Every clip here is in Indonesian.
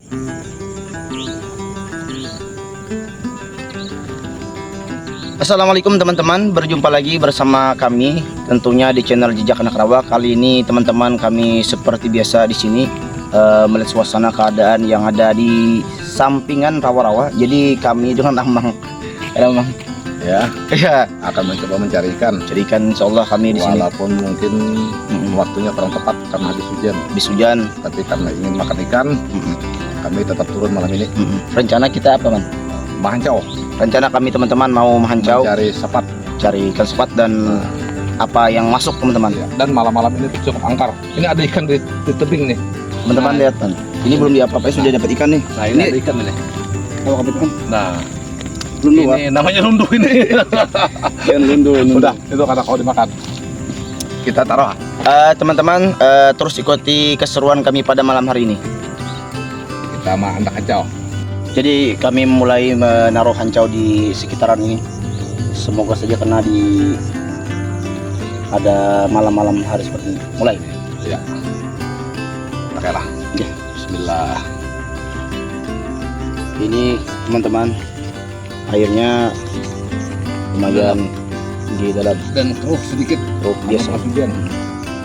Assalamualaikum teman-teman, berjumpa lagi bersama kami tentunya di channel Jejak Anak Rawa. Kali ini teman-teman kami seperti biasa di sini melihat suasana keadaan yang ada di sampingan rawa-rawa. Jadi kami dengan Amang, ya akan mencoba mencari ikan. Insya Allah kami di sini. Walaupun mungkin waktunya kurang tepat karena habis hujan. Tapi karena ingin makan ikan, kami tetap turun malam ini. Rencana kita apa, Man? Mahancau. Rencana kami teman-teman mau mahancau, cari sepat, cari ikan sepat dan apa yang masuk teman-teman. Ya, dan malam-malam ini cukup angker. Ini ada ikan di tebing nih. Teman-teman lihat, Man. Ini belum diapa-apain sudah dapat ikan nih. Nah, ini ada ikan ini. Apa ikan? Nah, lundu, ini namanya lundu ini. Ikan lundu. Sudah, itu kata kau dimakan. Kita taruh. Teman-teman, terus ikuti keseruan kami pada malam hari ini. Kita mah hendak kacau. Jadi kami mulai menaruh hancau di sekitaran ini. Semoga saja kena di ada malam-malam hari seperti ini. Mulai. Ya. Pakailah. Ya. Bismillah. Ini teman-teman, airnya lumayan di dalam Dan keruh sedikit. Keruh biasa. Hujan.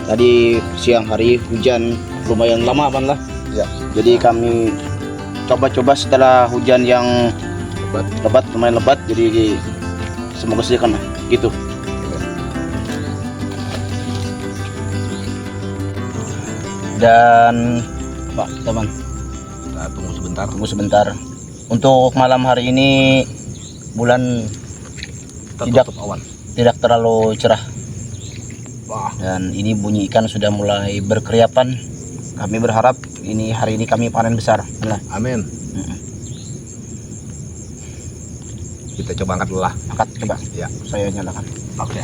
Tadi siang hari hujan lumayan lama, Pan lah. Ya. Jadi kami coba-coba setelah hujan yang lebat, lumayan lebat, jadi semoga saja kena gitu. Dan Pak teman, Kita tunggu sebentar. Untuk malam hari ini bulan Tertutup awan. tidak terlalu cerah. Wah. Dan ini bunyi ikan sudah mulai berkeriapan. Kami berharap hari ini kami panen besar. Nah, Amin. Kita coba angkat dulu lah. angkat coba. Ya. Saya nyalakan. Oke.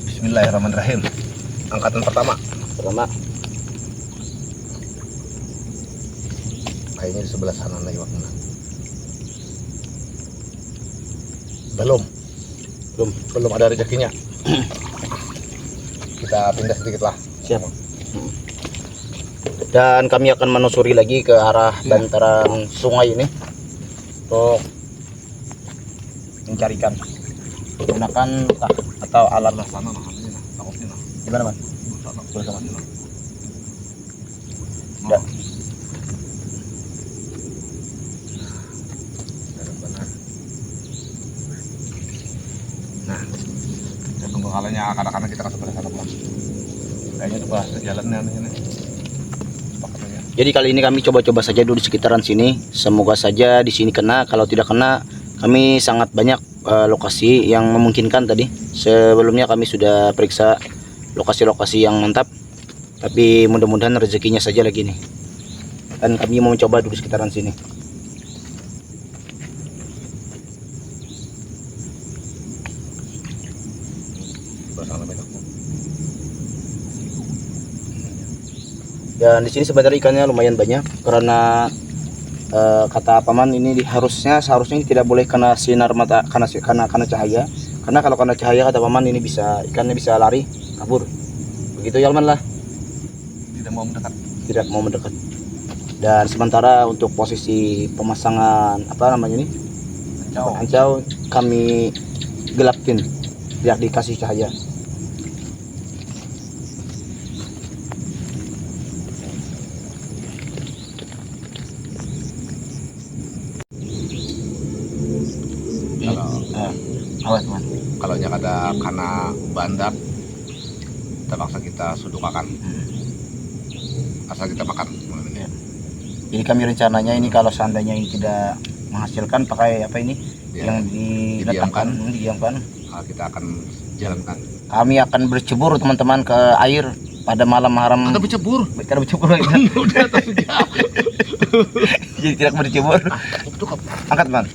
Bismillahirrahmanirrahim. Angkatan pertama. Kayaknya di sebelah sana nih waktunya. Belum ada rezekinya. Kita pindah sedikit lah. Siap. Dan kami akan menelusuri lagi ke arah bantaran sungai ini untuk mencari ikan menggunakan atau alat Sana takutnya. gimana, Man? Boleh sama sini. Ya. Nah, kita tunggu halnya kadang-kadang kita ke sebelah sana pulang. Kayaknya coba jalannya ini. Jadi kali ini kami coba-coba saja dulu di sekitaran sini. Semoga saja di sini kena. Kalau tidak kena, kami sangat banyak lokasi yang memungkinkan tadi. Sebelumnya kami sudah periksa lokasi-lokasi yang mantap. Tapi mudah-mudahan rezekinya saja lagi nih. Dan kami mau mencoba dulu di sekitaran sini. Dan di sini sebenarnya ikannya lumayan banyak karena kata paman ini seharusnya tidak boleh kena sinar mata karena cahaya. Karena kalau kena cahaya kata paman ini ikannya bisa lari kabur. Begitu ya, Alman lah. Tidak mau mendekat. Dan sementara untuk posisi pemasangan hancau kami gelapin biar dikasih cahaya. Awas, Man. Kalau ada karena bandar, terpaksa kita sudukakan. Asal kita makan. Ya. Jadi kami rencananya ini kalau seandainya ini tidak menghasilkan pakai apa ini Ya, yang didiamkan. Kita akan jalankan. Kami akan bercebur teman-teman ke air pada malam haram. Kita bercebur. Kita bercebur lagi. Jadi tidak bercebur. Angkat, Man.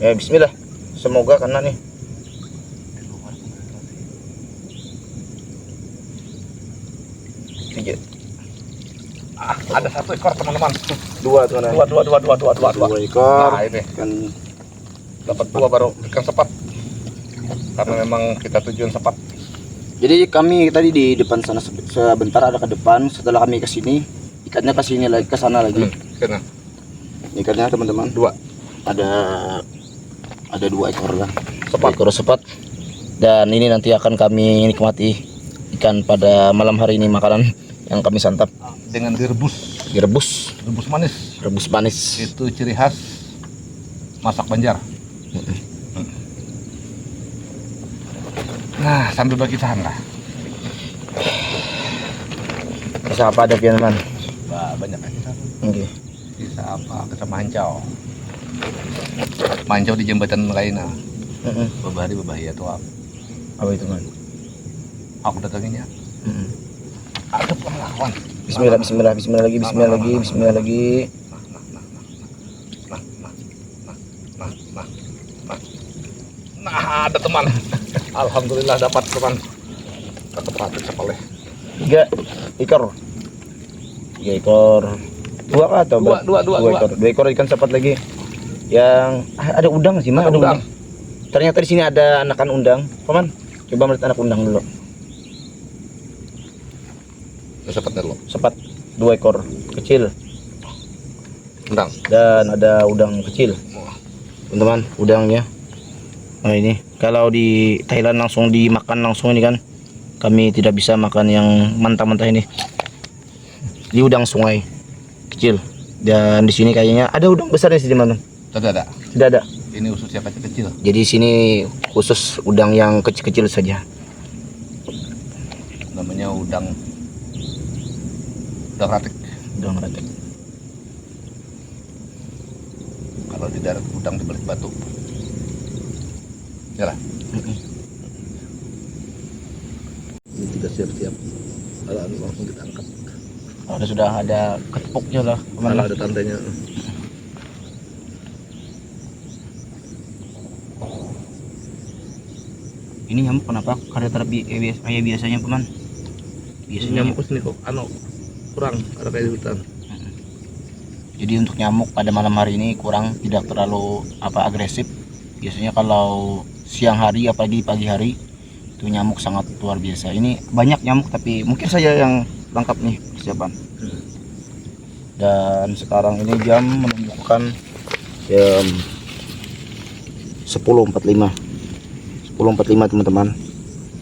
Ya, bismillah. Semoga kena nih. Tiga. Ada satu ekor teman-teman. Dua teman-teman. Dua ekor. Nah, ini Kan dapat dua baru ikan sepat. Karena memang kita tujuan sepat. jadi kami tadi di depan sana sebentar ada ke depan, setelah kami ke sini ikannya ke sini lagi, ke sana lagi. Kena Ikannya teman-teman dua. ada 2 ekor lah. Sepat. 2 ekor sepat. Dan ini nanti akan kami nikmati ikan pada malam hari ini, makanan yang kami santap Dengan direbus, direbus, rebus manis. rebus manis. Itu ciri khas masak Banjar. Nah, sambil bagi tahan lah. Bisa apa ada teman? Banyak aja. Oke. Bisa apa? Kita mancau. Mancau di jembatan lain. Babari berbahaya tuh. Apa itu man? Aku datanginnya. Ada penglawan. Bismillah, bismillah, bismillah lagi, bismillah lagi, bismillah lagi. Nah, ada teman. Alhamdulillah dapat teman. Tetap hati sepaleh. 3 ekor. 3 ekor. 2 kah atau Dua ekor. 2 ekor ikan sepat lagi. Yang ada udang sih, Mas. Ada udang. Ternyata di sini ada anakan undang. Paman, coba melihat anak undang dulu. Sepatnya lo. Sepat 2 ekor kecil Undang. dan ada udang kecil. Teman-teman, udangnya. Nah ini, kalau di Thailand langsung dimakan langsung ini kan. Kami tidak bisa makan yang mentah-mentah ini. Di udang sungai kecil. Dan di sini kayaknya ada udang besar di sini mana? Tidak ada. Tidak ada. Ini ususnya kecil-kecil. Jadi sini khusus udang yang kecil-kecil saja. Namanya udang ratik. Udang ratek. Kalau di darat udang di balik batu. Ya lah. Ini kita siap-siap. Kalau langsung kita angkat. Sudah ada ketepuknya lah. Kalau ada tandanya. Ini nyamuk kenapa? Karena kayak biasanya paman. Biasanya Nyamuk sini kok kurang ada kayak di hutan. Jadi untuk nyamuk pada malam hari ini kurang, tidak terlalu agresif. Biasanya kalau siang hari apalagi pagi hari itu nyamuk sangat luar biasa. Ini banyak nyamuk tapi mungkin saja yang lengkap nih persiapan. Dan sekarang ini jam menunjukkan jam 10.45 teman-teman.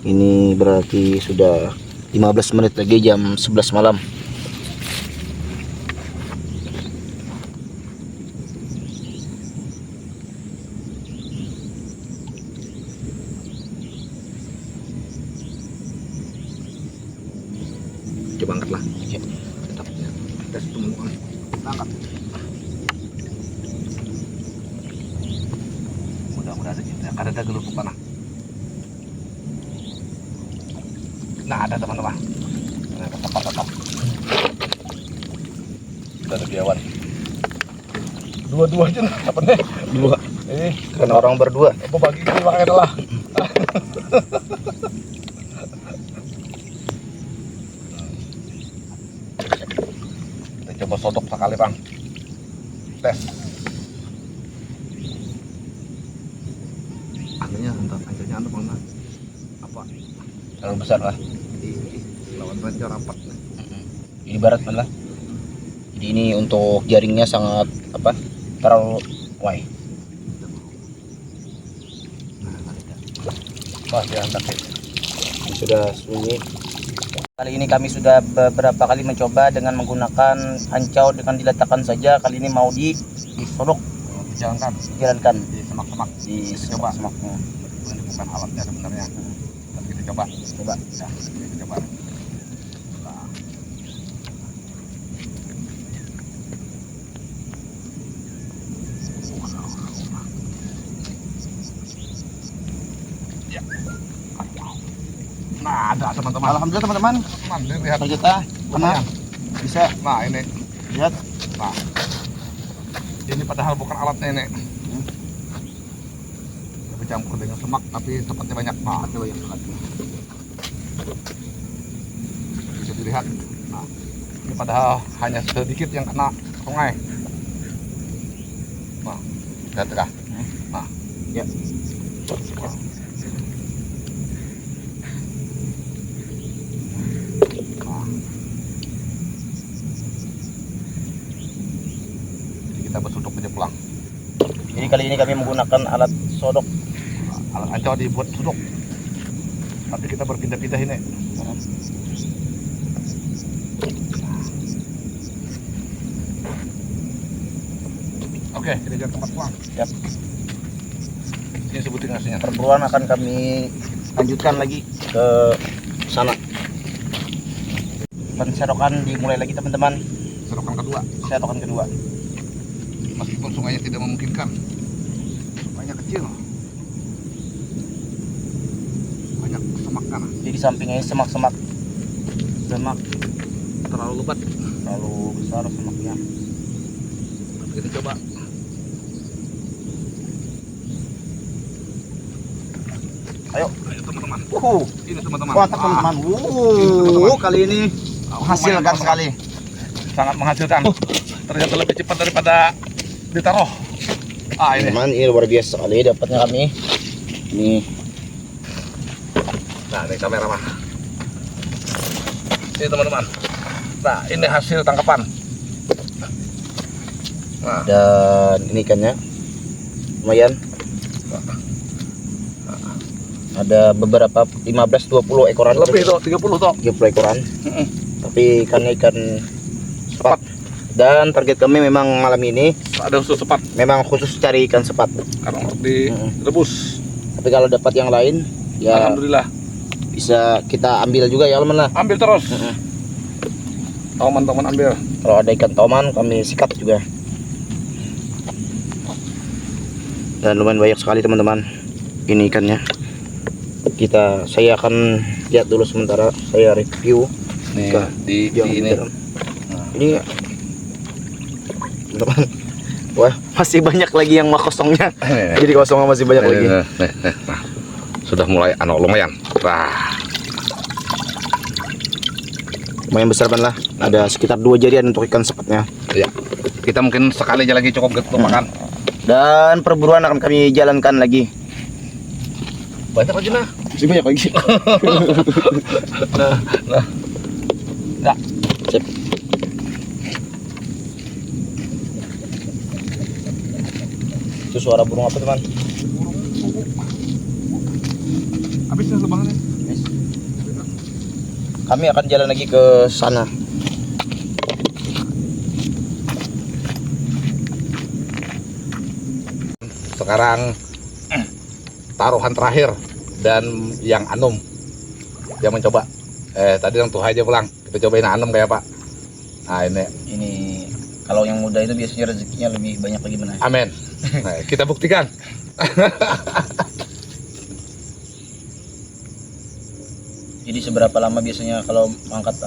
Ini berarti sudah 15 menit lagi jam 11 malam. Coba angkat lah. Ya. Tes teman-teman. Angkat. Mudah-mudahan aja. Karena ada gelupuk panah. Nah, ada teman-teman. Nah, tetap. Kita ada biawan. Dua-dua aja nah, dapatnya. 2 Ini karena orang berdua. apa bagi ini makanya lah. Kita coba sodok sekali, Bang. Tes. Anunya entah aja anu mana. Apa? Terlalu besar lah. Lawan raja rapat. Ini barat malah. Jadi ini untuk jaringnya sangat terlalu wide. Wah, dia hantar Sudah sunyi. Kali ini kami sudah beberapa kali mencoba dengan menggunakan ancau dengan diletakkan saja. Kali ini mau disodok, dijalankan di semak-semak. di Coba. semaknya. Ini bukan alatnya sebenarnya. Tapi kita coba. Ya, kita coba. Nah. Ya. Nah, ada teman-teman. Alhamdulillah teman-teman. Teman, lihat Kita kena bisa Nah, ini. lihat. Nah. Ini padahal bukan alatnya ini. Tapi campur dengan semak, tapi tepatnya banyak. Nah, bisa dilihat. Nah, ini padahal hanya sedikit yang kena sungai. Nah, lihat kah? Nah, Ya. nah. kita bersuduk aja pulang. Jadi kali ini kami menggunakan alat sodok. Alat ancau dibuat suduk. Tapi kita berpindah-pindah ini. Oke, kita jalan tempat pulang. Siap. Ini sebutin nasinya. Perburuan akan kami lanjutkan lagi ke sana. Penserokan dimulai lagi teman-teman. Serokan kedua. Serokan kedua. Meskipun sungainya tidak memungkinkan. Sungainya kecil. Banyak semak tanah. Jadi di sampingnya ini semak-semak. Semak Terlalu lebat. terlalu besar semaknya. Tapi kita coba. Ayo. Ayo teman-teman. Ini teman-teman. Mantap teman-teman. Kali ini menghasilkan lumayan, sekali. Sangat menghasilkan. Ternyata lebih cepat daripada ditaruh. Ini. Teman, ini luar biasa sekali dapatnya kami. Ini Nah, ini kamera mah. Ini teman-teman. Nah, ini hasil tangkapan. Nah, dan ini ikannya lumayan. Ada beberapa 15-20 ekoran. lebih tuh 30 tuh. 30 ekoran. Tapi ikannya ikan sepat. Dan target kami memang malam ini Ada khusus sepat memang khusus cari ikan sepat. karena untuk direbus. Tapi kalau dapat yang lain ya Alhamdulillah. bisa kita ambil juga ya teman lah. Ambil terus. Teman-teman ambil. Kalau ada ikan toman kami sikat juga. Dan lumayan banyak sekali teman-teman. Ini ikannya. Saya akan lihat dulu sementara, saya review. Nih, Ke- di ini. dalam. Ini teman-teman. Wah, masih banyak lagi yang mah kosongnya. Jadi kosongnya masih banyak lagi. Nah, sudah mulai lumayan. Nah, Lumayan besar lah. Ada sekitar 2 jarian untuk ikan sepatnya. ya. Kita mungkin sekali aja lagi cukup gitu makan. Dan perburuan akan kami jalankan lagi. Banyak lagi nah. Masih banyak lagi. Nah. Sip. Itu suara burung apa teman? Habisnya lubangannya. Kami akan jalan lagi ke sana. Sekarang taruhan terakhir dan yang Anum dia mencoba. Tadi yang tuh aja pulang. Kita cobain Anum kayak Pak. Nah, ini. Ini kalau yang muda itu biasanya rezekinya lebih banyak lagi benar. Amin. Nah, kita buktikan. Jadi seberapa lama biasanya kalau angkat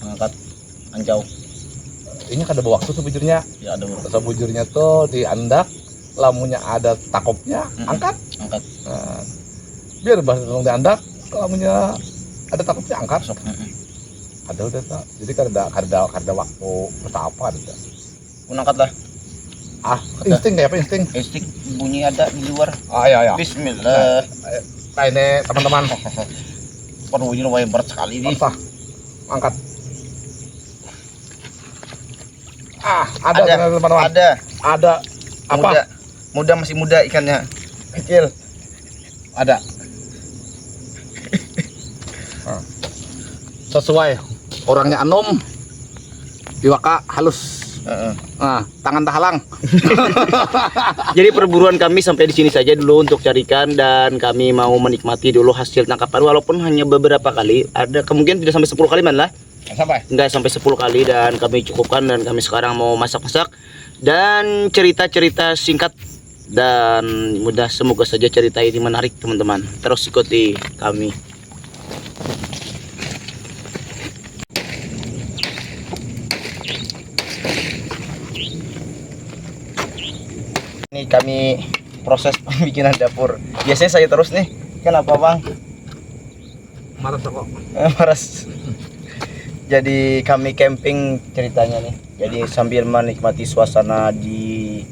angkat ancau? Ini kan ada waktu sebujurnya. Ya ada berapa? Sebujurnya tuh di andak, lamunya ada takopnya, angkat. Angkat. Nah, biar bahasa di andak, lamunya ada takopnya, angkat. Sok. Ada udah tak. Jadi kada waktu berapa ada. Pun angkat lah. Insting kayak apa insting? Stick bunyi ada di luar. Ya. Bismillah. Nah, ini teman-teman. Waduh ini lumayan berat sekali ini. Sah. Angkat. Ada teman-teman. Ada apa? Muda masih muda ikannya. Kecil. Ada. Sesuai orangnya Anum. Diwaka halus. Tangan tak halang. Jadi perburuan kami sampai di sini saja dulu untuk carikan, dan kami mau menikmati dulu hasil tangkapan walaupun hanya beberapa kali. Ada kemungkinan tidak sampai 10 kali lah. Sampai. Enggak sampai 10 kali, dan kami cukupkan, dan kami sekarang mau masak-masak dan cerita-cerita singkat, dan mudah semoga saja cerita ini menarik teman-teman. Terus ikuti kami. Ini kami proses pembikinan dapur. Biasanya saya terus nih. Kenapa bang? Maras kok. Maras. Jadi kami camping ceritanya nih. Jadi sambil menikmati suasana di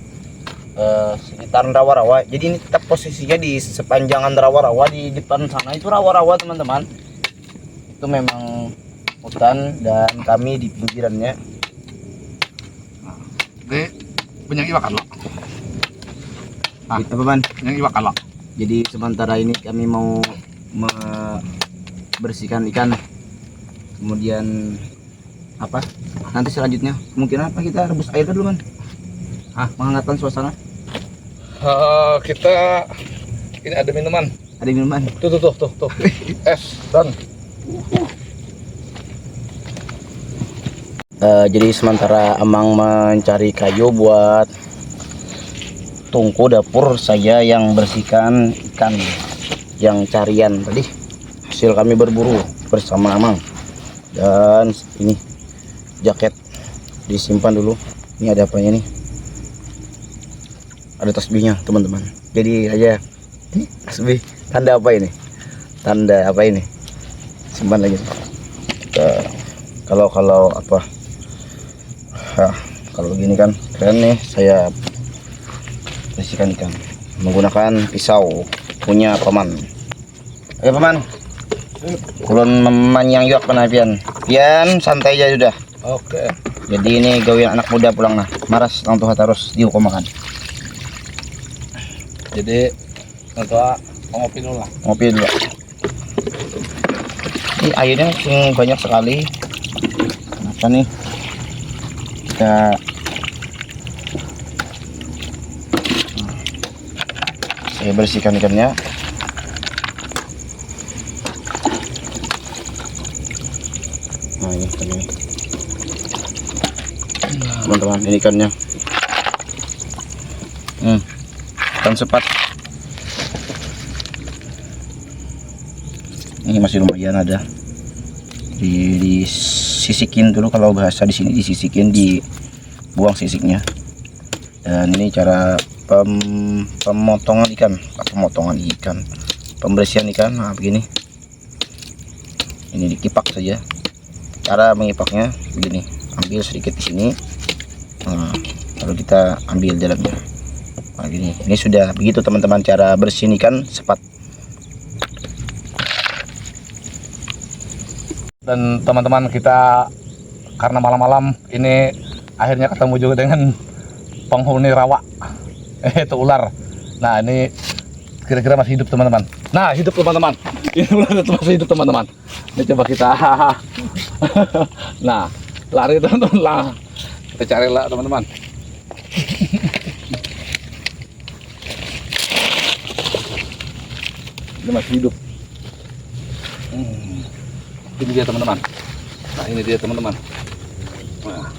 sekitaran rawa-rawa. Jadi ini tetap posisinya di sepanjangan rawa-rawa, di depan sana itu rawa-rawa teman-teman. Itu memang hutan dan kami di pinggirannya. Ini Punya iwak kan lo? Apa man? Yang iwak kan lo? Jadi sementara ini kami mau membersihkan ikan. Kemudian apa? Nanti selanjutnya mungkin apa kita rebus air dulu man? Menghangatkan suasana. Kita ini ada minuman. Ada minuman. Tuh. Es dan jadi sementara Amang mencari kayu buat tungku dapur, saya yang bersihkan ikan yang carian tadi. Hasil kami berburu bersama Amang. Dan ini jaket disimpan dulu. Ini ada apanya nih? Ada tasbihnya teman-teman. Jadi aja tasbih. Tanda apa ini? Tanda apa ini? Simpan lagi. Kalau apa? Kalau begini kan keren nih. Saya bersihkan ikan menggunakan pisau punya paman. Oke paman. Kulon memanyang yuk penapian. Pian santai aja sudah. oke. Jadi ini gawian anak muda pulang nah. Maras lang tuh harus dihukum makan. Jadi untuk ngopi dulu lah. Ngopi dulu. Ini airnya banyak sekali. Kenapa nih? Kita saya bersihkan ikannya. Nah ini ikannya. Teman-teman ini ikannya. Ikan sepat. Ini masih lumayan ada. Disisikin dulu, kalau bahasa di sini disisikin, dibuang sisiknya. Dan ini cara pemotongan ikan, pembersihan ikan. Nah begini. Ini dikipak saja. Cara mengipaknya begini, ambil sedikit di sini. Nah, lalu kita ambil dalamnya. Nah, gini. Ini sudah begitu teman-teman cara bersihin ikan sepat. Dan teman-teman kita karena malam-malam ini akhirnya ketemu juga dengan penghuni rawa, itu ular. Nah ini kira-kira masih hidup teman-teman. Nah hidup teman-teman. Ini ular masih hidup teman-teman. Ini coba kita. Nah lari teman-teman lah. Kita cari lah teman-teman. Ini masih hidup. Ini dia teman-teman. Nah ini dia teman-teman. Nah.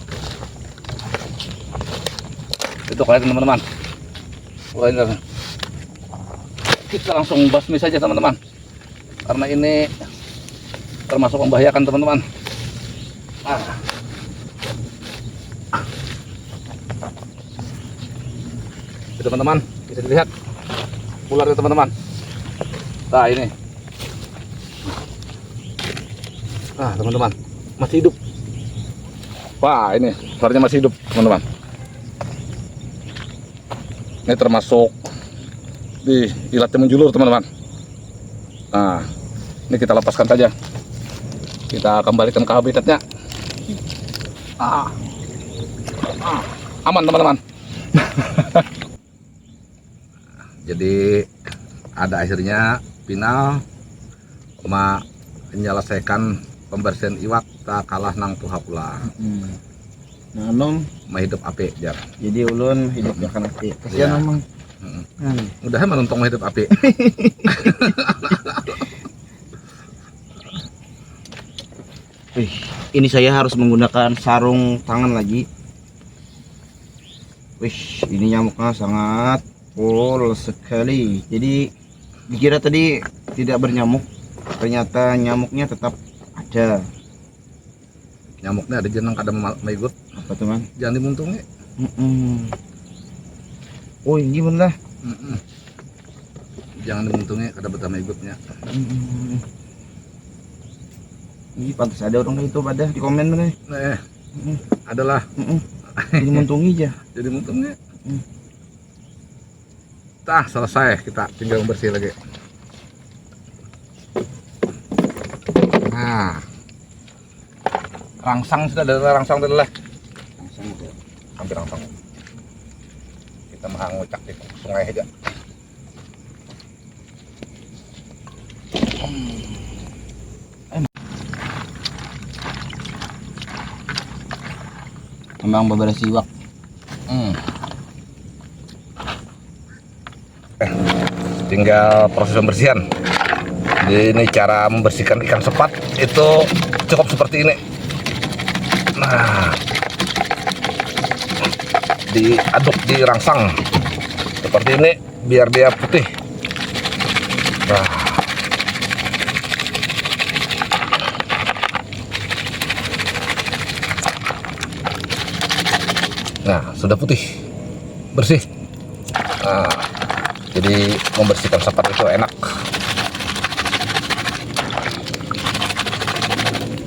Itu kalian teman-teman. Wah ini kita langsung basmi saja teman-teman, karena ini termasuk membahayakan teman-teman. Teman-teman bisa dilihat ularnya teman-teman. Nah ini. Nah teman-teman masih hidup. Wah ini ularnya masih hidup teman-teman. Ini termasuk di ilatnya menjulur teman-teman. Nah ini kita lepaskan saja, kita kembalikan ke habitatnya. Aman teman-teman. Jadi ada akhirnya final menyelesaikan pembersihan iwak tak kalah nang tuha pula. Nah nom Hidup api jar. jadi ulun hidup akan api. Kasihan Amang. Mudahan menuntung hidup api. Ini saya harus menggunakan sarung tangan lagi. Wih, ini nyamuknya sangat full sekali. Jadi dikira tadi tidak bernyamuk, ternyata nyamuknya tetap ada. Nyamuknya ada jeneng kada maigut. Apa teman? Jangan dimuntungi. Oh ini gimana lah? Jangan dimuntungi kada betah maigutnya. Ini pantas ada orang itu pada di komen mana? Adalah. Jadi muntungi aja. Jadi muntungi. Tah selesai, kita tinggal bersih lagi. Nah. Rangsang sudah ada, rangsang adalah. Langsung aja. Hampir rangsang. Kita mengucak di sungai aja. Memang beberapa siwak. Tinggal proses pembersihan. Jadi ini cara membersihkan ikan sepat itu cukup seperti ini. Nah, diaduk, dirangsang seperti ini biar dia putih. Nah, sudah putih, bersih. Nah, jadi membersihkan sepat itu enak.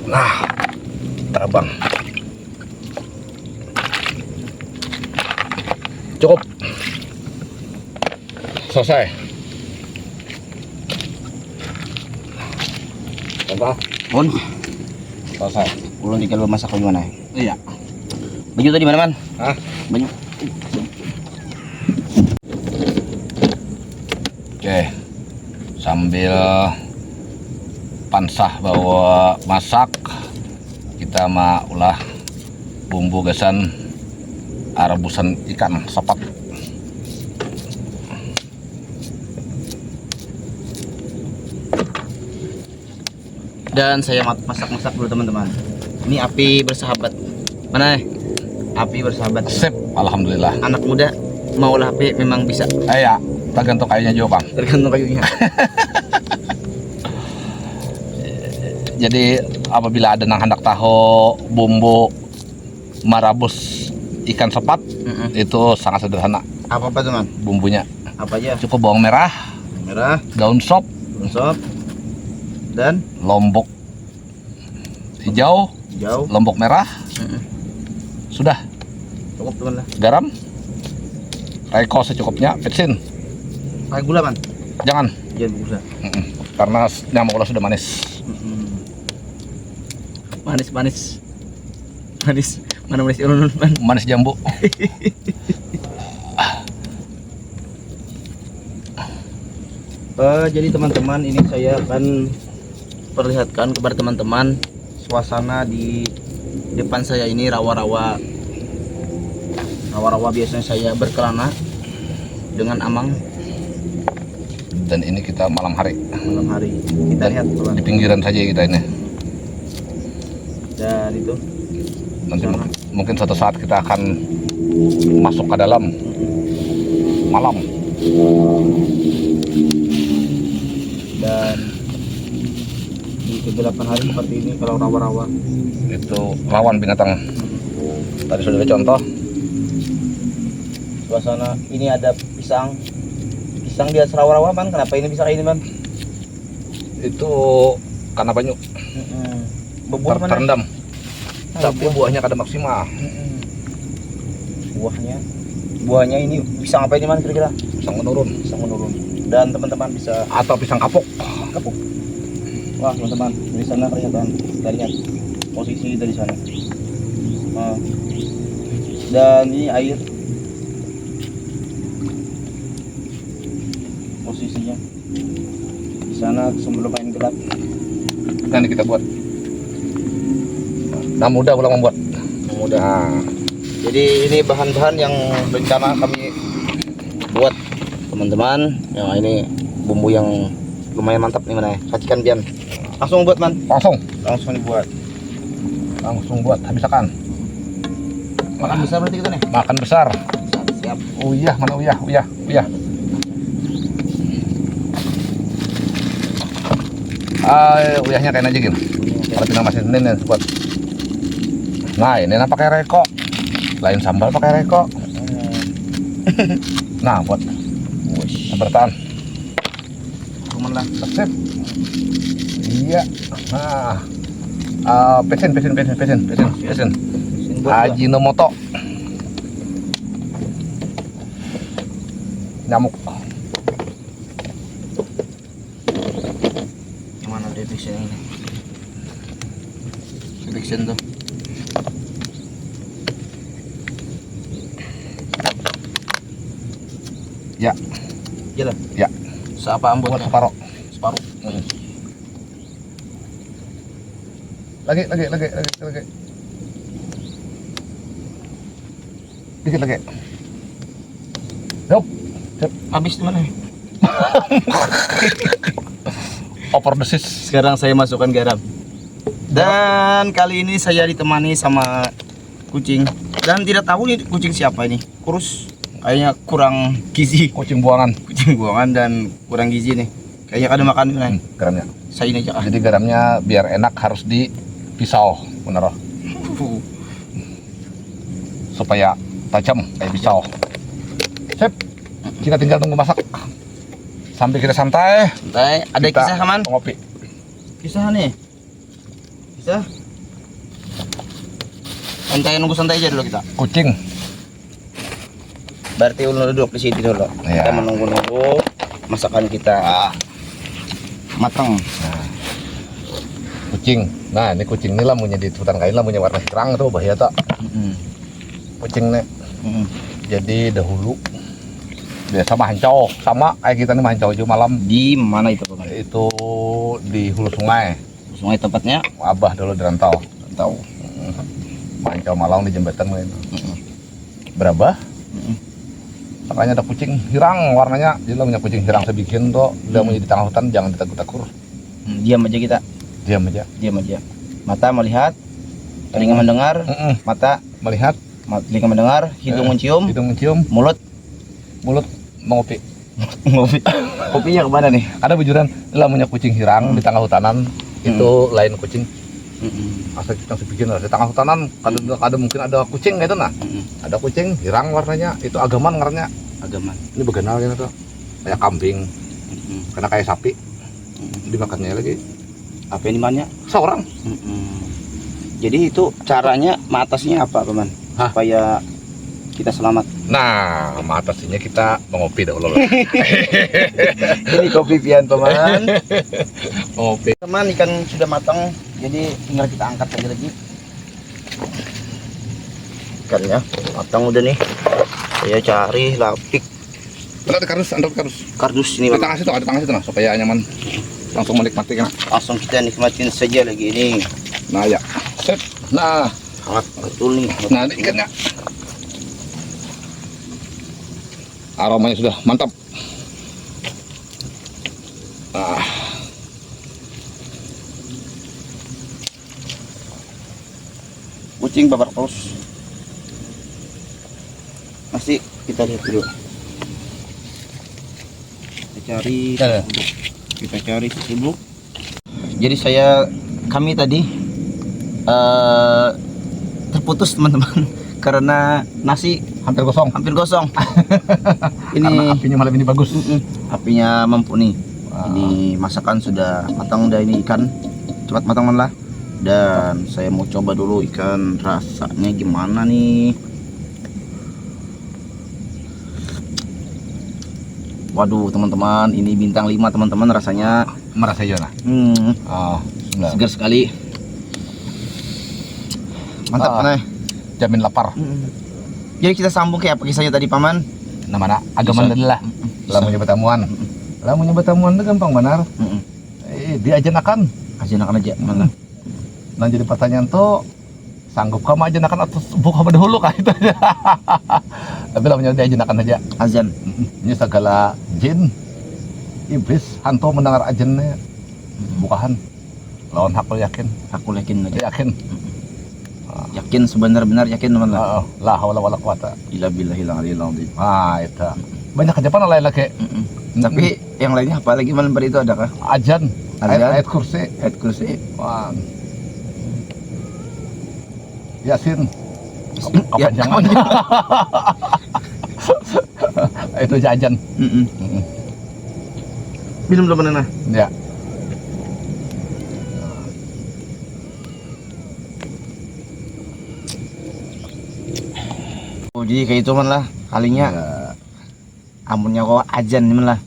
Nah, terbang. Cukup. Selesai. Coba. Pun, Selesai. ulun di kalau masak gimana? Iya. Baju tadi mana man? Hah? Baju. Oke. Sambil pansah bawa masak, kita mau ulah bumbu gasan rebusan ikan sepat. Dan saya masak-masak dulu teman-teman. Ini api bersahabat. Mana? Api bersahabat. Sip, alhamdulillah. Anak muda mau olah api memang bisa. Ya, tergantung kayunya juga, Bang. Tergantung kayunya. Jadi apabila ada nang hendak tahu bumbu marabus ikan sepat, itu sangat sederhana Apa teman? bumbunya. Apa aja? Cukup bawang merah, Merah, daun sop, sop, dan lombok hijau, jauh. lombok merah. Sudah. Cukup teman lah. Garam, reko secukupnya, petsin. Pakai gula man? Jangan, Jangan gula. karena nyamuk ulah sudah manis. Manis. Mana manis urun man? Manis jambu. Jadi teman-teman, ini saya akan perlihatkan kepada teman-teman suasana di depan saya ini rawa-rawa. Rawa-rawa biasanya saya berkelana dengan amang Dan ini kita malam hari. malam hari. Kita lihat teman. Di pinggiran saja kita ini. Dan itu Nanti mungkin suatu saat kita akan masuk ke dalam malam. Dan di kegelapan hari seperti ini kalau rawa-rawa Itu rawan binatang. Tadi sudah ada contoh. suasana ini ada pisang di atas rawa-rawa man. Kenapa ini bisa kayak ini man? Itu karena banyak Bebur mana? terendam. Tapi buah. buahnya kada maksimal. Buahnya ini pisang apa ini man kira-kira? Pisang menurun. Pisang menurun. Dan teman-teman bisa Atau pisang kapuk. kapuk. Wah teman-teman, dari sana kelihatan, kita lihat posisi dari sana. Nah, dan ini air posisinya di sana sebelum main gelap. Nanti kita buat. Nah, mudah ulang membuat. Mudah. Nah, Jadi ini bahan-bahan yang rencana kami buat teman-teman. Yang ini bumbu yang lumayan mantap nih mana ya. Sajikan Bian. Langsung buat man. langsung dibuat. langsung buat habisakan. Makan besar berarti kita nih. Makan besar. Siap. Uyah, mana uyah. Uyahnya kayak aja gini. Kalau tinggal masih senin ya buat. Nah, ini nah pakai reko. Lain sambal pakai reko. Nah, buat bertahan. Cuman lah. Sip. Iya. Nah. Pesen. Ajinomoto. Nyamuk. Gimana deteksi ini? Deteksi tuh. Ya. Jalan. Ya. Seapa Buat ambotnya? separuh. Separuh. Lagi. Dikit lagi. Yup. Habis di mana? Over dosis. Sekarang saya masukkan garam. Dan kali ini saya ditemani sama kucing. Dan tidak tahu nih kucing siapa ini. Kurus. Kayaknya kurang gizi. Kucing buangan. Kucing buangan dan kurang gizi nih. Kayaknya kada makan nih. Garamnya. Saya ini aja. Jadi garamnya biar enak harus dipisau, bener. Supaya tajam kayak pisau. Sip. Kita tinggal tunggu masak. Sambil kita santai. Santai. Ada kita kisah kaman? ngopi. Kisah nih. Kisah. Santai, nunggu santai aja dulu kita. Kucing. Berarti ulun duduk di situ dulu. Ya. Kita menunggu-nunggu masakan kita matang. Kucing. Nah, ini kucing ini lamunya di hutan kain lamunya warna terang tuh bahaya tak. Kucing nih. Jadi dahulu biasa mahancau sama kayak kita nih mahancau juga malam. Di mana itu, Pak? Itu di hulu sungai. Sungai tempatnya? Abah dulu di rantau. Tahu. Mahancau malam di jembatan main. Berapa? Makanya ada kucing hirang warnanya. Jadi punya kucing hirang sebikin tuh. Dia punya di tengah hutan jangan ditegur-tegur. Diam aja kita. Diam aja. Diam aja. Mata melihat, telinga mendengar, mata Melihat, telinga mendengar, hidung mencium, hidung mencium, mulut mulut mengopi. ngopi. Kopinya kemana nih? Ada bujuran lah punya kucing hirang di tengah hutanan. Itu lain kucing. Asal kita sebikin di tengah hutanan ada mungkin ada kucing gitu nah. Ada kucing hirang warnanya, itu agaman ngarannya. Agaman. Ini begenal gitu tuh. Kayak kambing. Karena kayak sapi. Dimakannya lagi. Apa yang dimakannya? Seorang. Jadi itu caranya maatasnya apa, Paman? Hah? Supaya kita selamat. Nah, maatasnya kita mengopi dahulu. Ini kopi pian, Paman. Ngopi. Teman, ikan sudah matang, jadi tinggal kita angkat saja lagi. Ikannya matang udah nih. Saya cari lapik. Ada kardus, Kardus ini, Di Bang. tengah situ, ada tengah situ nah, supaya nyaman. Langsung menikmati kan. Langsung kita nikmatin saja lagi ini. Nah, ya. Set. Nah, Hangat betul nih. nah ini ikannya. Aromanya sudah mantap. Nah, Kucing babar terus. Masih kita lihat dulu. Kita cari sibuk. Jadi kami tadi terputus teman-teman karena nasi hampir kosong. Ini Karena apinya malam ini bagus. apinya mampu nih. Ini masakan sudah matang, udah ini ikan cepat matang lah. Dan saya mau coba dulu ikan rasanya gimana nih. Waduh teman-teman, ini bintang 5 teman-teman rasanya. Merasa Yona. Oh, Segar sekali. Mantap nih. Jamin lapar. Jadi kita sambung kayak apa kisahnya tadi, Paman? Namanya agaman adalah. Lamunya betamuan. Lamunya betamuan itu gampang benar. Diajanakan. Ajanakan aja mana? Nah jadi pertanyaan tuh, sanggup kamu ajanakan atau buka pada hulu kah itu aja. Tapi lamunya diajanakan aja. Azan. Ini segala jin, iblis, hantu mendengar ajannya bukahan. Lawan hakul yakin. Aku yakin aja. Yakin. Yakin sebenar-benar yakin teman lah. La haula wala quwata Illa billahil aliyil azim. itu. Banyak aja pan lain lagi. Tapi yang lainnya apa lagi malam itu ada kah? Ajan, ayat kursi, Ayat kursi. wah. Yasin. Ya, Jangan. Itu jajan. Minum dulu mana? Ya. Oh, jadi kayak itu man lah kalinya. Ya. Amunnya kok ajan man lah.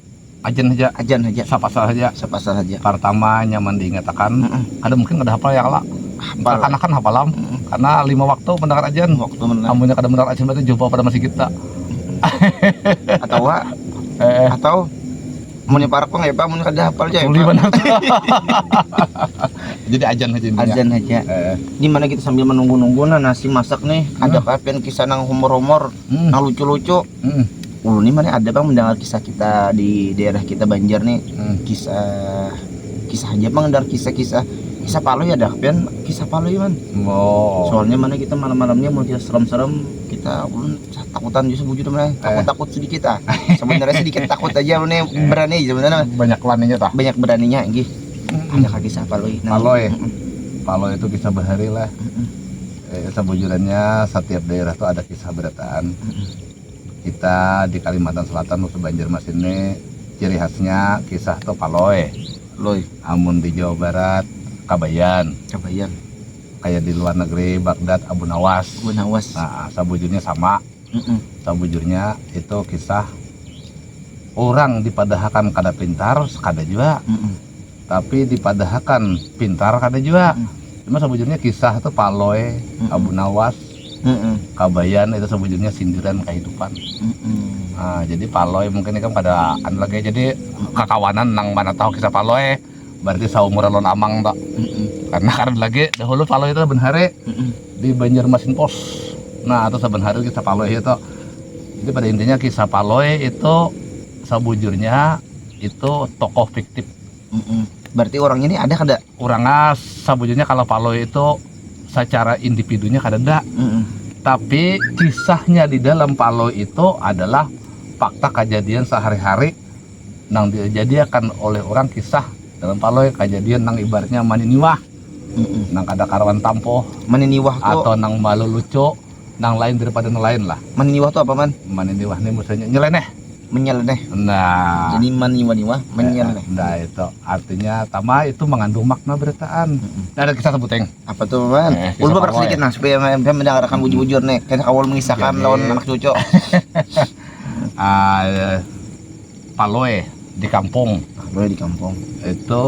Ajan aja. Ajan aja. Siapa saja. Siapa saja. Pertama nyaman diingatakan. Ada mungkin ada hafal ya kala. Hafal. Anak-anak hafalam. Karena 5 waktu mendengar ajan. Waktu man lah. Amunnya kada mendengar ajan berarti jumpa pada masih kita. Atau Atau mau parak pang ya Pak, mau kada hafal aja ya Uli Pak. benar. Jadi ajan aja intinya. Azan aja. Di mana kita sambil menunggu-nunggu nasi masak nih, ada kapan kisah nang humor-humor, nang lucu-lucu. Ulu nih mana ada Bang mendengar kisah kita di daerah kita Banjar nih. Kisah aja Bang, dari kisah Paloy ada kan, kisah Paloy man. Oh. Soalnya mana kita malam-malamnya mau kita serem-serem, kita ulun takutan justru bujur mana, takut sedikit sebenarnya sedikit takut aja mana berani sebenarnya. Banyak laninya tah. Banyak beraninya gitu. Ada kisah Paloy. Paloy itu kisah bahari lah. Sebujurannya setiap daerah tuh ada kisah berataan. Kita di Kalimantan Selatan nusa Banjarmasin ini ciri khasnya kisah tuh Paloy. Amun di Jawa Barat Kabayan. Kayak di luar negeri Baghdad Abu Nawas. Nah, sabujurnya sama. Sabujurnya itu kisah orang dipadahakan kada pintar, kada juga. Tapi dipadahakan pintar kada juga. Cuma sebujurnya kisah itu Paloy, Abu Nawas, Kabayan itu sebujurnya sindiran kehidupan. Nah, jadi Paloy mungkin ini kan pada lagi jadi kakawanan nang mana tahu kisah Paloy berarti saumuran lon amang tak. Karena lagi dahulu Paloy itu benhare di Banjarmasin Pos. Nah, itu sebenarnya kisah Paloy itu. Jadi pada intinya kisah Paloy itu sebujurnya itu tokoh fiktif. Berarti orangnya ini ada kada? Orangnya sabujurnya kalau Paloy itu secara individunya kada ada. Tapi kisahnya di dalam Paloy itu adalah fakta kejadian sehari-hari nang dijadikan oleh orang kisah dalam Paloy kejadian nang ibaratnya maniniwah. Nang kada karawan tampo. Maniniwah atau nang malu lucu, nang lain daripada nang lain lah. Maniniwah itu apa man? Maniniwah ini maksudnya nyeleneh. Menyeleneh. Nah, jadi maniwah menyeleneh. Nah, itu artinya tama itu mengandung makna beritaan. Nah, ada kisah sebuteng. Apa tuh man? Ulun beberapa sedikit nah supaya mendengarkan bujur-bujur nih. Kan awal mengisahkan lawan anak cucu. Paloy di kampung. Paloy di kampung. Itu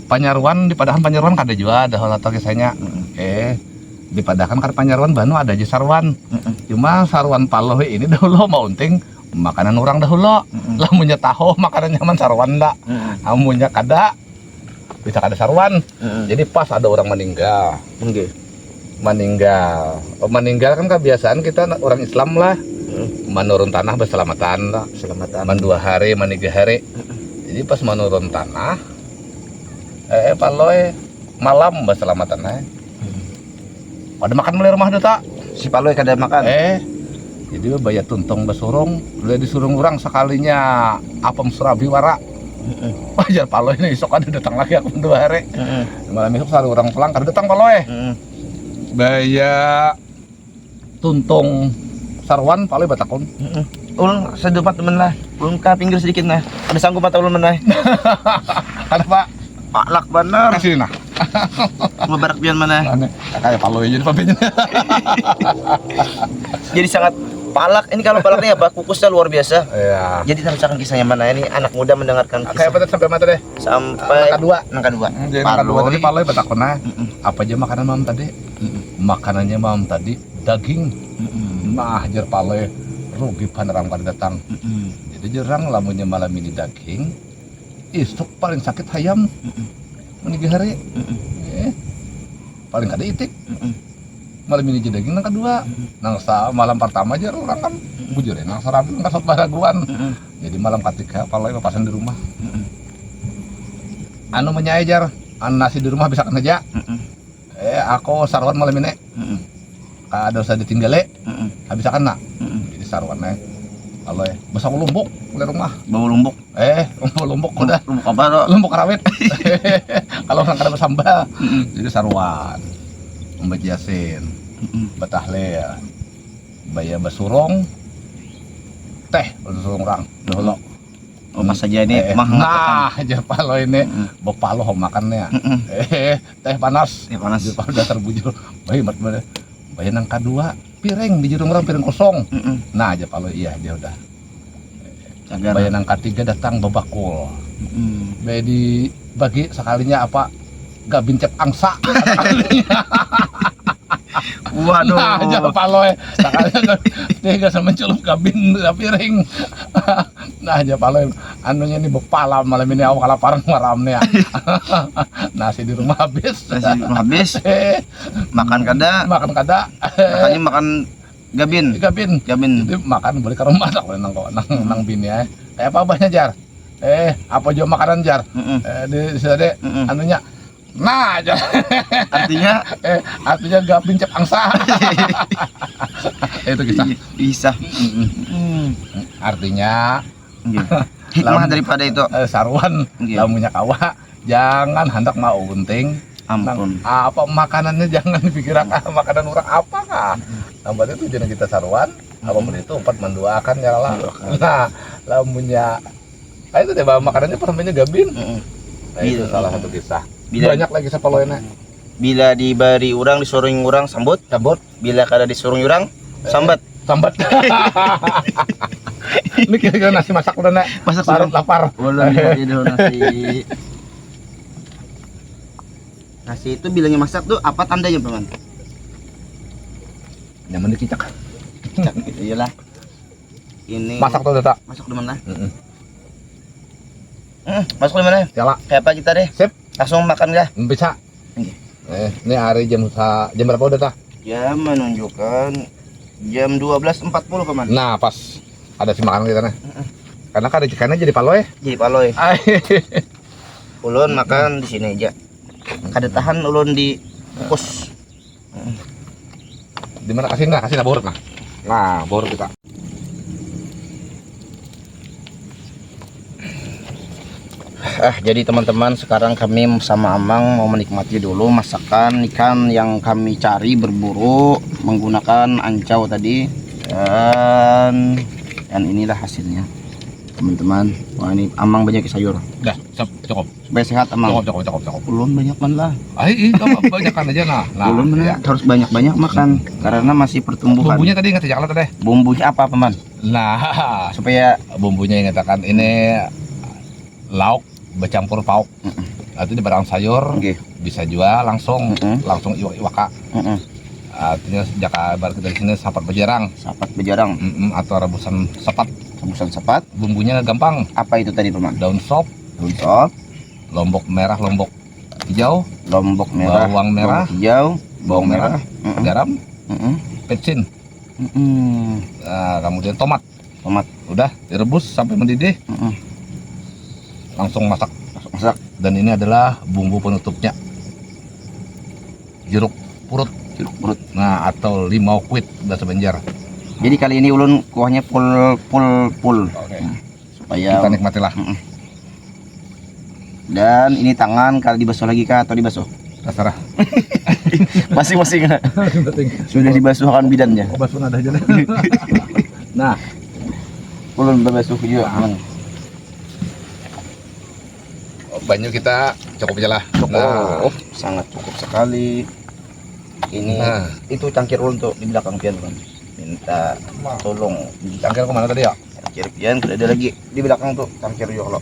Panyaruan dipadahan Panyaruan kada juga ada hal atau kisahnya. Dipadakan karena Panyaruan Banu ada aja sarwan. Cuma sarwan Paloy ini dahulu mau unting makanan orang dahulu. Lamunnya tahu makanan nyaman sarwan ndak. Amunnya kada bisa kada sarwan. Jadi pas ada orang meninggal. Meninggal kan kebiasaan kita orang Islam lah. Menurun tanah berselamatan lah. Man 2 hari, man 3 hari. Jadi pas menurun tanah Paloy malam berselamatan Ada makan mulai rumah data. Si Paloy kada makan. Jadi bayar tuntong basurung, udah disuruh orang sekalinya apem surabi wara. Wajar Paloy ini esok ada datang lagi aku 2 hari. Malam esok selalu orang pulang kada datang Paloy. Bayar tuntong sarwan Paloy batakon. Ulun sedepat temen lah. Ulun ke pinggir sedikit nah. Ada sanggup mata ulun menah. Ada Pak. Palak bener. Kasih nah. Mabarak pian mana? Kayak Paloy jadi papinya. Jadi sangat palak. Ini kalau palaknya apa? Kukusnya luar biasa. Iya. Jadi teruskan kisahnya mana ini anak muda mendengarkan kisah. Kayak apa sampai mata deh? Sampai nang kedua. Jadi nang kedua tadi Paloy batakona. Apa aja makanan mam tadi? Makanannya mam tadi daging. Nah, jar Paloy rugi paneram kada datang. Jadi jarang lamunnya malam ini daging. Isuk paling sakit hayam. Menigi hari. Paling kada itik. Malam ini jadi daging nang kedua. Nang malam pertama aja orang kan bujur ya nang sarabi nang kasut baraguan. Jadi malam ketika Paloy papasan di rumah. Anu menyaejar, nasi di rumah bisa kan aja. Aku sarwan malam ini. Ada usah ditinggale. Habis kan nak. Jadi sarwan Paloy besok lumbuk di rumah. Bawa lumbuk. Lumbuk udah. Lumbuk apa lo? Lumbuk rawit. Kalau orang kada bersambal. Jadi sarwan. Membaca Yasin. Batahlil. Bayar basurong. Teh basurong orang dahulu. Mas saja ini nah aja Paloy ini bopalo makannya. Teh panas. Teh panas. Udah terbujur. Bayar nang kedua piring di jurung orang piring kosong. Nah aja Paloy iya dia udah. Bayar nang ketiga datang babakul. Bayar dibagi sekalinya apa gak bincep angsa. Waduh. Nah, aja paloy. Sakalian tega sama celup kabin sa piring. Nah, aja paloy. Anunya ini bepala malam ini aku kelaparan maramnya. Nasi di rumah habis. Nasi habis. Makan kada. Makan kada. Makanya makan gabin. Kabin. Gabin. Jadi makan balik ke rumah tak nang bini ya. Kayak apa banyak jar? Apa juga makanan jar? Di sana anunya. Nah, aja. Artinya Artinya gabin cep angsa. Itu kisah. bisa. Artinya Hikmah daripada itu. saruan Iya. lamunya kawa jangan hendak mau unting. Ampun. Apa makanannya jangan dipikirkan makanan orang apa kah? Tambah itu jangan kita saruan. Apa itu empat mendoakan ya lah. Nah, lamunya itu deh bawa makanannya pertamanya gabin. Nah, itu Iya. salah satu kisah. Bila- Banyak lagi sapaloyna. Bila dibari orang disuruh orang sambut, Cabut, bila kada disuruh orang sambat. sambat. Ini kira-kira nasi masak udah nak. Masak Parut sudah. lapar. Boleh itu nasi. Nasi itu bilangnya masak tuh apa tandanya, Paman? Nyaman dikicak. Iyalah. Ini Masak tuh tak. masuk di mana? Masuk di mana? Jala. Kayak apa kita deh? Sip. Langsung makan kah? Bisa. Oke. Ini hari jam berapa udah tak? Jam menunjukkan jam 12.40, Paman. Nah, pas ada si makanan kita nah. Karena kan ikannya jadi paloy. Jadi paloy. Ulun makan di sini aja. Kada tahan ulun di kukus. Di mana kasih nah borot nah. Nah, borot kita. Jadi teman-teman, sekarang kami sama Amang mau menikmati dulu masakan ikan yang kami cari berburu menggunakan ancau tadi, dan inilah hasilnya teman-teman. Wah, ini Amang banyak sayur Dah, cukup. supaya sehat, Amang. Cukup. Ulun banyak man lah. Banyak kan aja nah. Ulun ya. harus banyak-banyak makan karena masih pertumbuhan. Bumbunya tadi ingat jakla tadi. Bumbunya apa, Paman? Nah, Supaya bumbunya ingatakan ini lauk bercampur pauk. Itu di barang sayur oke. bisa juga langsung Mm-mm. iwaka. Artinya jaka barat dari sini sapat bejarang. Sapat bejarang, Atau rebusan sepat. rebusan sepat. Bumbunya gampang. Apa itu tadi, Paman? Daun sop, Daun sop, lombok merah, lombok hijau, lombok merah, Bawang merah, bawang hijau, bawang merah, garam, Mm-mm. petsin. Mm-mm. Nah, kemudian tomat. Tomat. Udah direbus sampai mendidih, Mm-mm. langsung masak. Masak. Dan ini adalah bumbu penutupnya. Jeruk purut. Jeruk purut. Nah, atau limau kuit bahasa Banjar. Jadi kali ini ulun kuahnya full Oke. supaya Kita nikmatilah. dan ini tangan kalau dibasuh lagi kah atau dibasuh? Terserah. Masing-masing. Sudah dibasuhkan bidannya. Basuh ada aja. Nah, Ulun berbasuh juga. Amang. banyak kita cukup aja lah. Oh, sangat cukup sekali. Ini Nah. itu cangkir ulun tuh di belakang pian, Bang. Minta tolong. Cangkir kemana tadi ya? Cangkir pian ada lagi di belakang tuh cangkir juga kalau.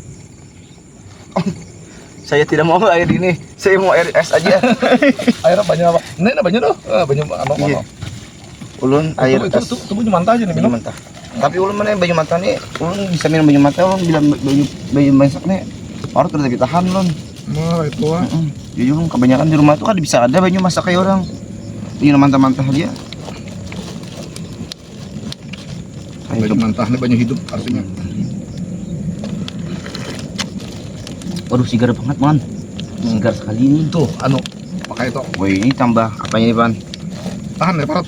Saya tidak mau air ini, saya mau air es aja. Airnya banyak apa? Ini banyak tuh. Banyak apa? Iya. Ulun air es. Itu banyak mantah aja nih Banyu minum. mentah. Tapi ulun mana banyu mentah nih, ulun bisa minum banyu mentah, ulun bilang banyu masak nih. Orang terus tapi tahan ulun. Nah, itu ah. Jujur ulun kebanyakan di rumah tuh kan bisa ada banyu masak kayak orang. Banyu mantah-mantah dia. Banyak mantah nih, banyak hidup artinya. Waduh, segar banget, Man. Segar sekali ini. Tuh, anu pakai itu. Woi, ini tambah apanya nih, Pan? Tahan ya, Parot.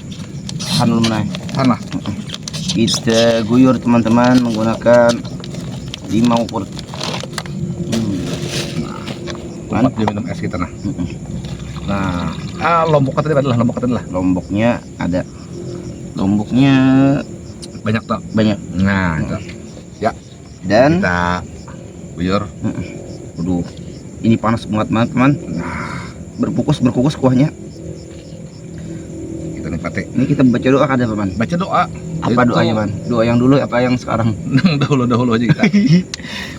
Tahan ulun mana? Tahan lah. Kita guyur teman-teman menggunakan limau purut. Tempat dia minum es kita nah. Nah, lombok tadi adalah Lomboknya ada. Lomboknya banyak tuh. banyak. Nah, itu. Ya, Dan kita buyur. waduh, ini panas banget, teman. Berkukus kuahnya. Kita nikmati. Ini kita baca doa kada, Paman? Baca doa. Apa Itu. doanya, Man? Doa yang dulu apa yang sekarang? Dahulu aja kita.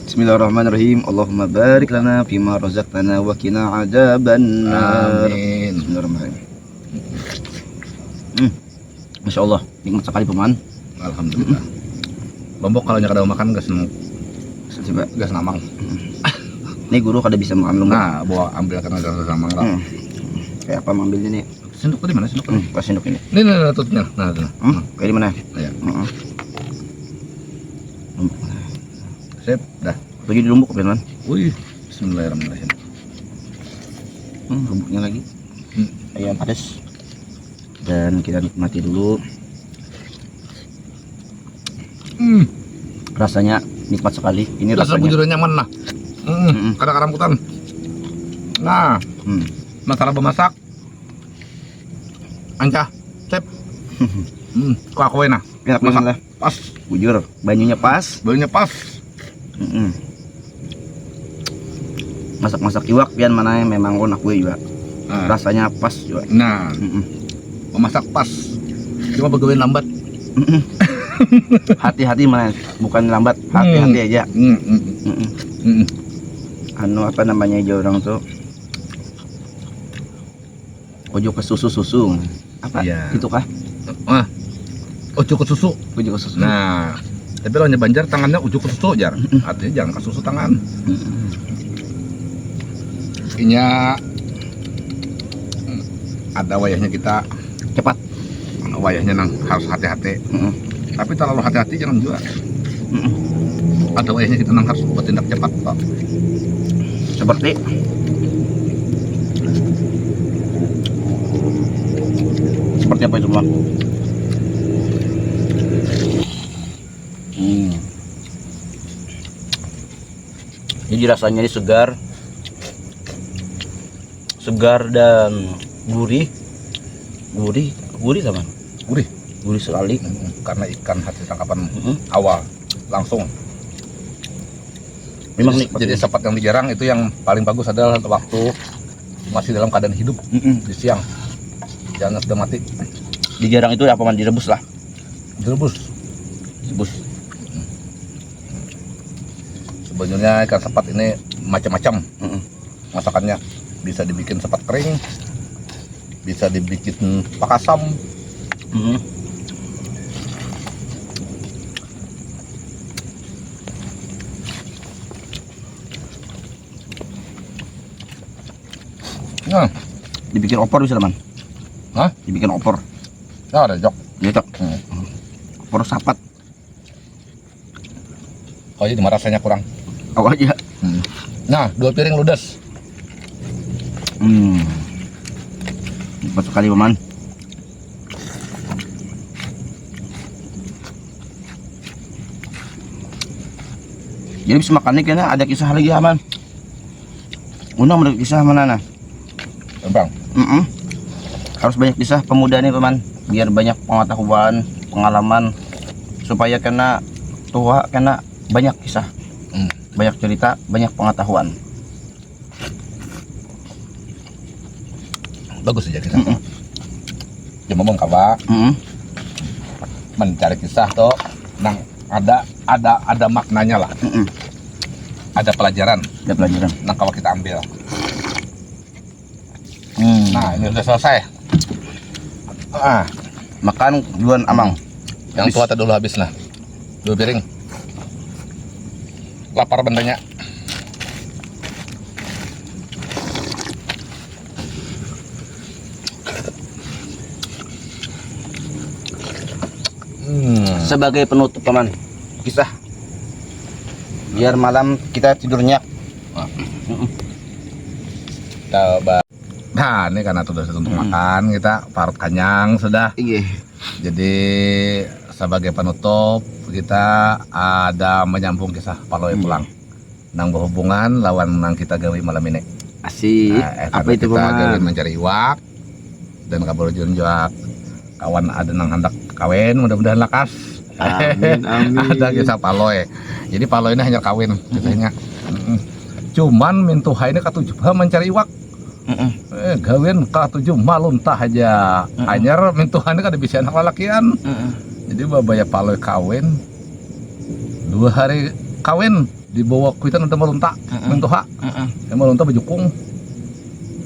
Bismillahirrahmanirrahim. Allahumma barik lana fima razaqtana wa qina adzabannar. Amin. Bismillahirrahmanirrahim. Masya Allah, nikmat sekali paman. Alhamdulillah. Lombok kalau nyakadau makan gas Coba. gas namang. Ini guru kada bisa makan lombok. Nah, bawa ambil karena gas namang lah. Kayak apa mengambilnya nih? Sendok di mana sendok? Pas sendok ini. Ini tutupnya. Nah, itu. Kayak di mana? Ya. Lombok. Sip, dah. Bagi di lombok apa man? Wih, bismillahirrahmanirrahim. Lomboknya lagi. Ayam pedas. Dan kita nikmati dulu. Rasanya nikmat sekali. Ini Rasa rasanya. bujurnya nyaman lah. Kadang-kadang rambutan. Nah, masalah bemasak. Ancah, cep. Kuah nah. Enak Masak banget lah. pas, Bujur, banyunya pas. baunya pas. Masak-masak iwak pian mana yang memang onak gue juga. Nah, Rasanya pas juga. nah, memasak pas. Cuma pegawai lambat. Hati-hati mana, bukan lambat, hati-hati aja. Anu apa namanya aja orang tuh, ojo ke susu apa Iya. itu kah? Ujuk ke susu. Ojo ke susu. Nah, tapi lawannya Banjar tangannya ujuk ke susu jar. Artinya jangan ke susu tangan. Inya ada wayahnya kita Cepat. wayahnya nang harus hati-hati. Tapi terlalu hati-hati jangan juga. Ada wayahnya kita nang harus bertindak cepat, Pak. Seperti apa itu bang? Jadi rasanya ini segar dan gurih teman, Gurih. gurih sekali. Karena ikan hasil tangkapan awal langsung. Memang Jadi, nikmat. jadi sepat yang dijarang itu yang paling bagus adalah waktu masih dalam keadaan hidup di siang. Jangan sudah mati. Dijarang itu apa man, direbus lah. Direbus. Sebenarnya ikan sepat ini macam-macam masakannya. Bisa dibikin sepat kering, bisa dibikin pakasam. Nah, Dibikin opor bisa teman. hah? Dibikin opor. Nah, ada jok. Ya cok. Opor sapat. Oh, jadi rasanya kurang. Awal aja. Nah, 2 piring ludes. Cepat sekali paman. Jadi bisa makannya kayaknya ada kisah lagi aman. Undang ada kisah mana nah? Bang, Harus banyak kisah pemuda nih paman, biar banyak pengetahuan, pengalaman, supaya kena tua kena banyak kisah, banyak cerita, banyak pengetahuan. bagus aja kisah. Cuma mau kawa mencari kisah tuh, nang ada maknanya lah, ada pelajaran, nang kawa kita ambil. Nah, ini udah selesai. Makan duluan amang. Yang tua dulu habis nah. 2 piring. Lapar bendanya. Sebagai penutup paman, kisah biar malam kita tidur nyenyak. Coba. Nah, ini karena sudah untuk makan, kita parut kanyang sudah. Iya. Jadi sebagai penutup kita ada menyambung kisah Paloy pulang. Nang berhubungan lawan nang kita gawe malam ini. Asik. Apa itu kita gawe paman? mencari iwak dan kabarujun juga kawan ada nang hendak kawin, mudah-mudahan lakas. Amin, amin. Ada kisah Paloy. Jadi Paloy ini hanya kawin kisahnya. Cuman mintuha ini katujuh mencari iwak. Gawin katujuh malum tah aja. Anyar mintuha ini kada bisa anak lalakian. Jadi babaya Paloy kawin 2 hari kawin dibawa kuitan untuk melunta mintuha. Yang melunta bajukung.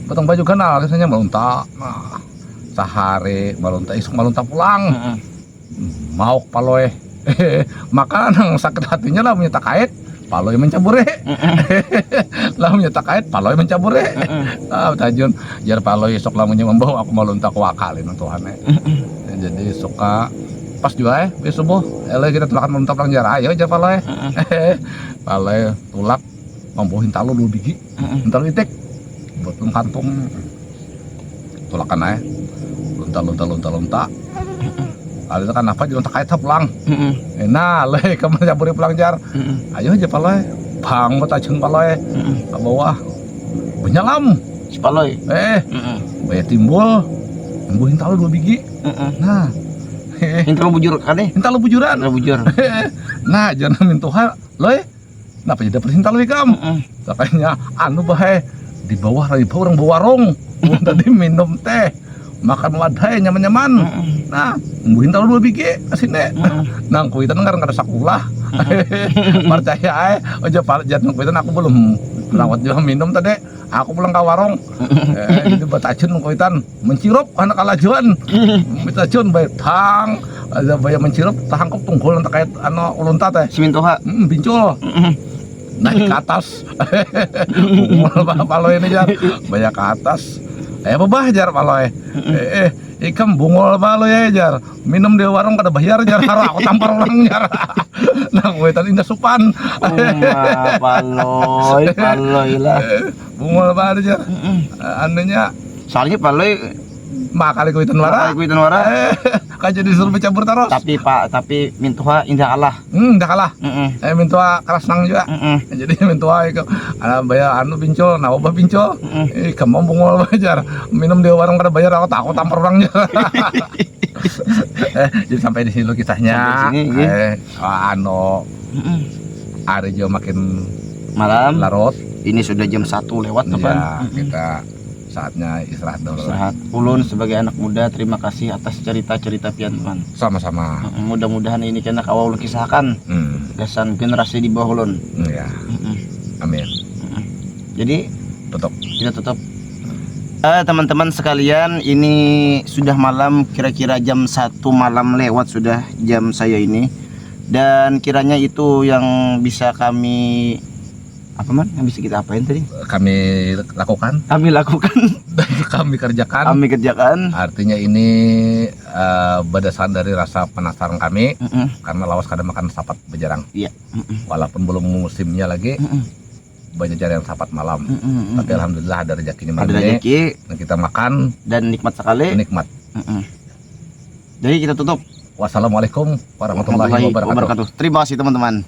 Potong baju kanal kisahnya melunta. Nah, sehari malunta isuk malunta pulang Heeh. mau paloy maka nang sakit hatinya lah punya takait paloy mencabure lah punya takait paloy mencabure tajun jar paloy isuk lamunnya membawa aku malunta kuakalin Tuhan jadi suka pas juga subuh kita tulakan malunta pulang jar ayo jar paloy paloy tulak mambuhin talo 2 biji entar itik buat kantung tulakan aja lonta kali itu kan apa juga kait pulang nah leh kamu caburi pulang jar ayo aja paloy bang buat ajun paloy ke bawah benyalam Si Paloy. bayar timbul nembuhin talo 2 biji nah Intro bujur kan talo bujuran Intro bujur. nah jangan mintuha loh kenapa jadi dapat talo ikam makanya anu bahe di bawah orang bawarong tadi minum teh makan wadai nyaman-nyaman nah nembuhin talo 2 biji asine nang kuitan ngar kada sakulah percaya aja jangan kuitan aku belum rawat juga minum tadi aku pulang ke warung itu batacun kuitan mencirup anak alajuan batacun baik tang ada bayar mencirup tahangkap tunggul untuk kait anu ulunta teh Si Mintoha. bincul naik ke atas paloy ini jar banyak ke atas babah jar paloy ikam bungol paloy ya jar minum di warung kada bayar jar harus aku tampar orang jar nah gue tadi indah supan Paloy lah. bungol paloy jar anunya Soalnya Paloy makali kuitan wara kuitan wara. kan jadi disuruh bercampur terus Tapi Mintoha indah kalah. udah kalah mintua keras nang juga jadi mintua itu ada bayar anu pincul nah obah pincul kamu bungol bajar minum di warung kada bayar aku takut tampar orangnya jadi sampai di sini kisahnya Sampai sini, anu hari juga makin Malam. larut Ini sudah jam 1 lewat ya teman. kita saatnya istirahat dulu Istirahat. Ulun sebagai anak muda terima kasih atas cerita-cerita pian teman. sama-sama Mudah-mudahan ini kena kawal ulun kisahkan gasan generasi di bawah ulun. ya amin Jadi tutup kita tutup. Teman-teman sekalian, ini sudah malam, kira-kira jam 1 malam lewat sudah jam saya ini. Dan kiranya itu yang bisa kami yang bisa kita apain tadi? kami lakukan Kami lakukan, kami kerjakan kami kerjakan. artinya ini berdasarkan dari rasa penasaran kami karena lawas kadang makan sapat bejarang Iya. walaupun belum musimnya lagi banyak cari yang sapat malam tapi alhamdulillah ada rezekinya Ada malam ini rezeki dan kita makan dan nikmat sekali. nikmat. Jadi kita tutup. Wassalamualaikum warahmatullahi wabarakatuh. Terima kasih teman-teman.